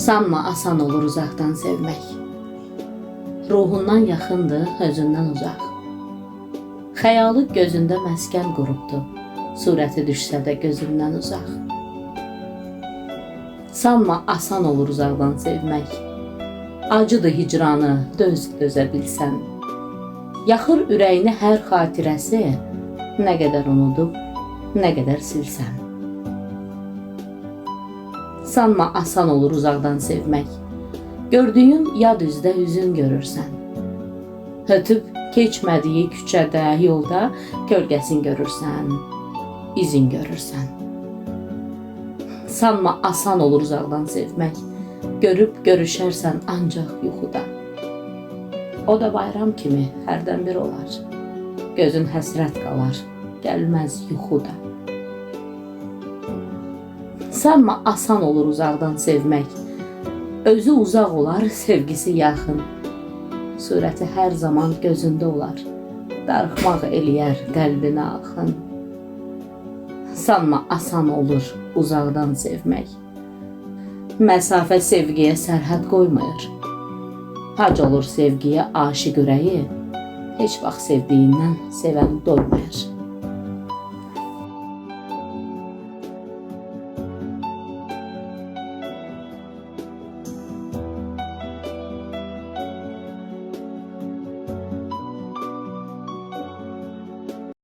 Sanma asan olur uzaqdan sevmək. Ruhundan yaxındır, özündən uzaq. Xəyalı gözündə məskən qurubdu, surəti düşsə də gözündən uzaq. Sanma asan olur uzaqdan sevmək. Acıdır hicranı, dözə bilsən. Yaxır ürəyini hər xatirəsi, nə qədər unudub, nə qədər silsən. Sanma asan olur uzaqdan sevmək. Gördüyün yad üzdə üzün görürsən. Ötüb keçmədiyi küçədə, yolda kölgəsin görürsən, izin görürsən. Sanma asan olur uzaqdan sevmək. Görüb görüşərsən ancaq yuxuda. O da bayram kimi hərdən bir olar. Gözün həsrət qalar, gəlməz yuxuda. Sanma asan olur uzaqdan sevmək. Özü uzaq olar, sevgisi yaxın. Surəti hər zaman gözündə olar. Darıxmaq eləyər qəlbinə axın. Sanma asan olur uzaqdan sevmək. Məsafə sevgiyə sərhəd qoymayır. Hac olur sevgiyə aşiq ürəyi, heç vaxt sevdiyindən sevən doymayır.